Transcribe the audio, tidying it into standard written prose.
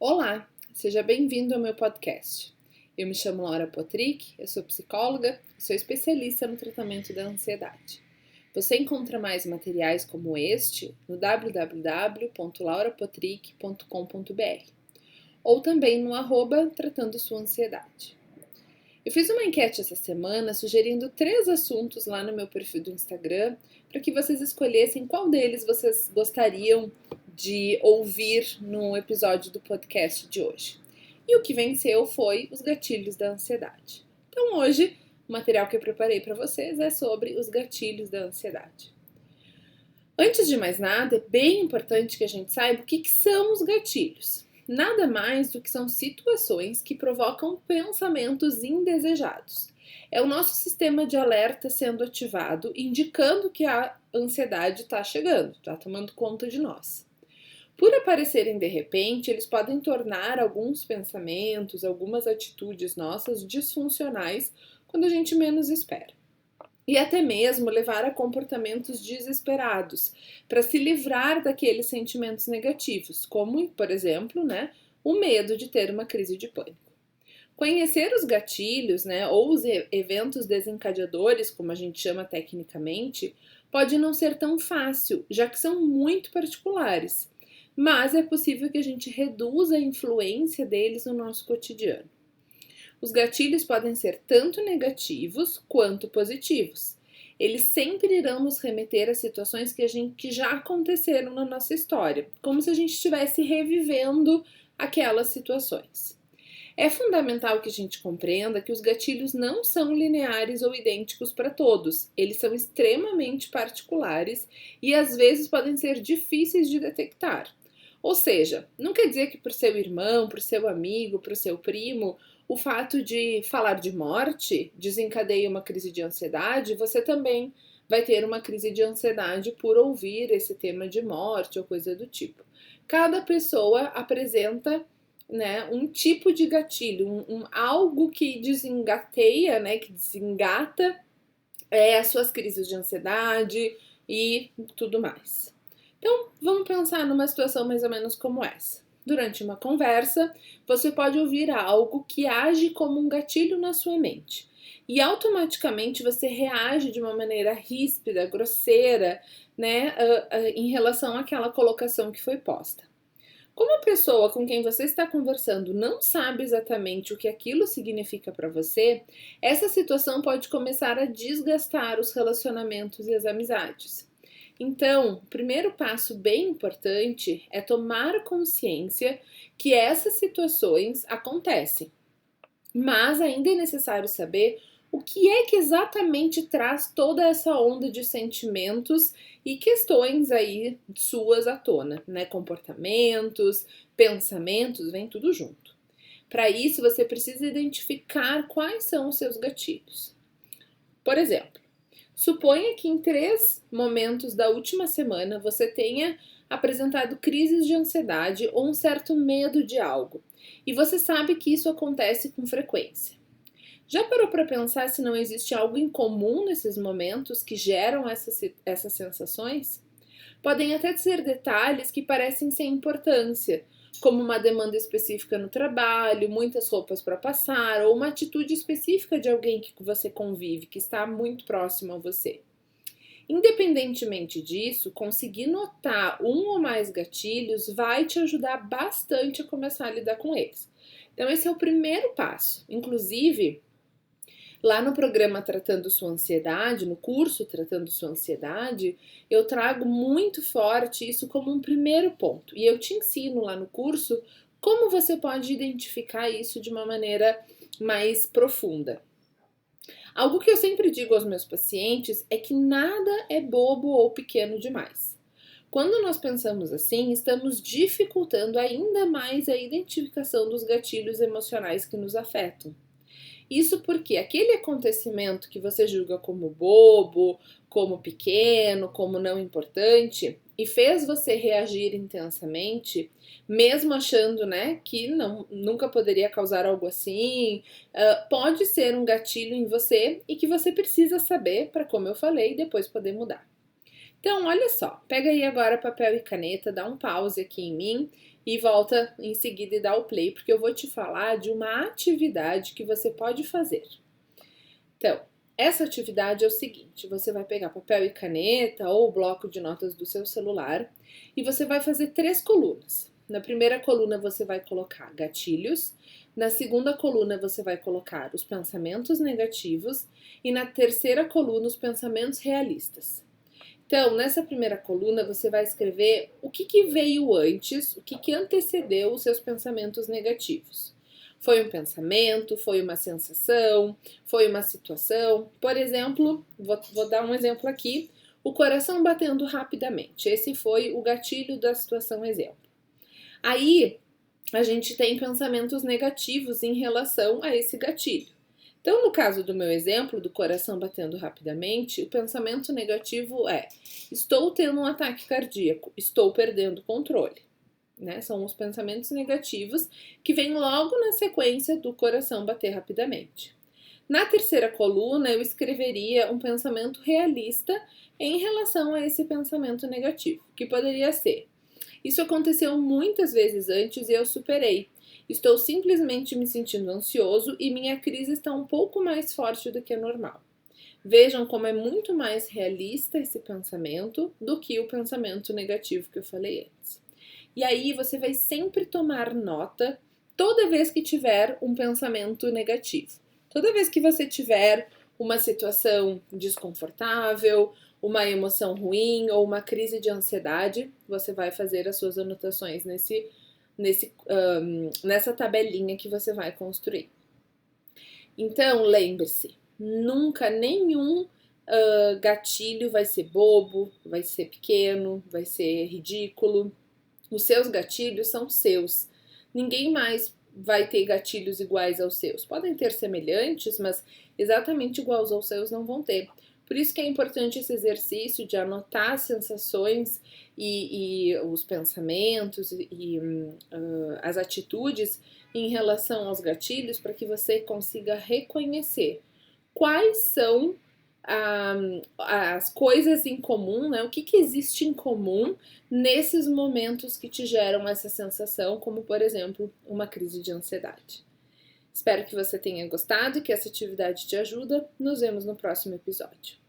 Olá, seja bem-vindo ao meu podcast. Eu me chamo Laura Potrick, eu sou psicóloga e sou especialista no tratamento da ansiedade. Você encontra mais materiais como este no www.laurapotrick.com.br ou também no @tratando sua ansiedade. Eu fiz uma enquete essa semana sugerindo 3 assuntos lá no meu perfil do Instagram para que vocês escolhessem qual deles vocês gostariam de ouvir no episódio do podcast de hoje. E o que venceu foi os gatilhos da ansiedade. Então hoje, o material que eu preparei para vocês é sobre os gatilhos da ansiedade. Antes de mais nada, é bem importante que a gente saiba o que são os gatilhos. Nada mais do que são situações que provocam pensamentos indesejados. É o nosso sistema de alerta sendo ativado, indicando que a ansiedade está chegando, está tomando conta de nós. Por aparecerem de repente, eles podem tornar alguns pensamentos, algumas atitudes nossas disfuncionais quando a gente menos espera. E até mesmo levar a comportamentos desesperados, para se livrar daqueles sentimentos negativos, como, por exemplo, o medo de ter uma crise de pânico. Conhecer os gatilhos, ou os eventos desencadeadores, como a gente chama tecnicamente, pode não ser tão fácil, já que são muito particulares, mas é possível que a gente reduza a influência deles no nosso cotidiano. Os gatilhos podem ser tanto negativos quanto positivos. Eles sempre irão nos remeter a situações que já aconteceram na nossa história, como se a gente estivesse revivendo aquelas situações. É fundamental que a gente compreenda que os gatilhos não são lineares ou idênticos para todos. Eles são extremamente particulares e às vezes podem ser difíceis de detectar. Ou seja, não quer dizer que para o seu irmão, para o seu amigo, para o seu primo, o fato de falar de morte desencadeia uma crise de ansiedade, você também vai ter uma crise de ansiedade por ouvir esse tema de morte ou coisa do tipo. Cada pessoa apresenta um tipo de gatilho, algo que desengateia, que desengata as suas crises de ansiedade e tudo mais. Então, vamos pensar numa situação mais ou menos como essa. Durante uma conversa, você pode ouvir algo que age como um gatilho na sua mente. E automaticamente você reage de uma maneira ríspida, grosseira, em relação àquela colocação que foi posta. Como a pessoa com quem você está conversando não sabe exatamente o que aquilo significa para você, essa situação pode começar a desgastar os relacionamentos e as amizades. Então, o primeiro passo bem importante é tomar consciência que essas situações acontecem. Mas ainda é necessário saber o que é que exatamente traz toda essa onda de sentimentos e questões aí suas à tona, comportamentos, pensamentos, vem tudo junto. Para isso, você precisa identificar quais são os seus gatilhos. Por exemplo, suponha que em 3 momentos da última semana você tenha apresentado crises de ansiedade ou um certo medo de algo, e você sabe que isso acontece com frequência. Já parou para pensar se não existe algo em comum nesses momentos que geram essas sensações? Podem até ser detalhes que parecem sem importância, como uma demanda específica no trabalho, muitas roupas para passar, ou uma atitude específica de alguém que você convive, que está muito próximo a você. Independentemente disso, conseguir notar um ou mais gatilhos vai te ajudar bastante a começar a lidar com eles. Então, esse é o primeiro passo. Inclusive, lá no programa Tratando Sua Ansiedade, no curso Tratando Sua Ansiedade, eu trago muito forte isso como um primeiro ponto. E eu te ensino lá no curso como você pode identificar isso de uma maneira mais profunda. Algo que eu sempre digo aos meus pacientes é que nada é bobo ou pequeno demais. Quando nós pensamos assim, estamos dificultando ainda mais a identificação dos gatilhos emocionais que nos afetam. Isso porque aquele acontecimento que você julga como bobo, como pequeno, como não importante, e fez você reagir intensamente, mesmo achando que nunca poderia causar algo assim, pode ser um gatilho em você e que você precisa saber para, como eu falei, depois poder mudar. Então, olha só, pega aí agora papel e caneta, dá um pause aqui em mim e volta em seguida e dá o play, porque eu vou te falar de uma atividade que você pode fazer. Então, essa atividade é o seguinte: você vai pegar papel e caneta ou o bloco de notas do seu celular e você vai fazer 3 colunas. Na primeira coluna você vai colocar gatilhos, na segunda coluna você vai colocar os pensamentos negativos e na terceira coluna os pensamentos realistas. Então, nessa primeira coluna você vai escrever o que veio antes, o que antecedeu os seus pensamentos negativos. Foi um pensamento, foi uma sensação, foi uma situação. Por exemplo, vou dar um exemplo aqui: o coração batendo rapidamente. Esse foi o gatilho da situação exemplo. Aí, a gente tem pensamentos negativos em relação a esse gatilho. Então, no caso do meu exemplo, do coração batendo rapidamente, o pensamento negativo é: estou tendo um ataque cardíaco, estou perdendo o controle. Né? São os pensamentos negativos que vêm logo na sequência do coração bater rapidamente. Na terceira coluna, eu escreveria um pensamento realista em relação a esse pensamento negativo, que poderia ser: isso aconteceu muitas vezes antes e eu superei. Estou simplesmente me sentindo ansioso e minha crise está um pouco mais forte do que normal. Vejam como é muito mais realista esse pensamento do que o pensamento negativo que eu falei antes. E aí você vai sempre tomar nota toda vez que tiver um pensamento negativo. Toda vez que você tiver uma situação desconfortável, uma emoção ruim ou uma crise de ansiedade, você vai fazer as suas anotações nessa tabelinha que você vai construir. Então, lembre-se, nunca nenhum gatilho vai ser bobo, vai ser pequeno, vai ser ridículo. Os seus gatilhos são seus. Ninguém mais vai ter gatilhos iguais aos seus. Podem ter semelhantes, mas exatamente iguais aos seus não vão ter. Por isso que é importante esse exercício de anotar as sensações e os pensamentos e as atitudes em relação aos gatilhos, para que você consiga reconhecer quais são as coisas em comum, né? O que existe em comum nesses momentos que te geram essa sensação, como por exemplo, uma crise de ansiedade. Espero que você tenha gostado e que essa atividade te ajude. Nos vemos no próximo episódio.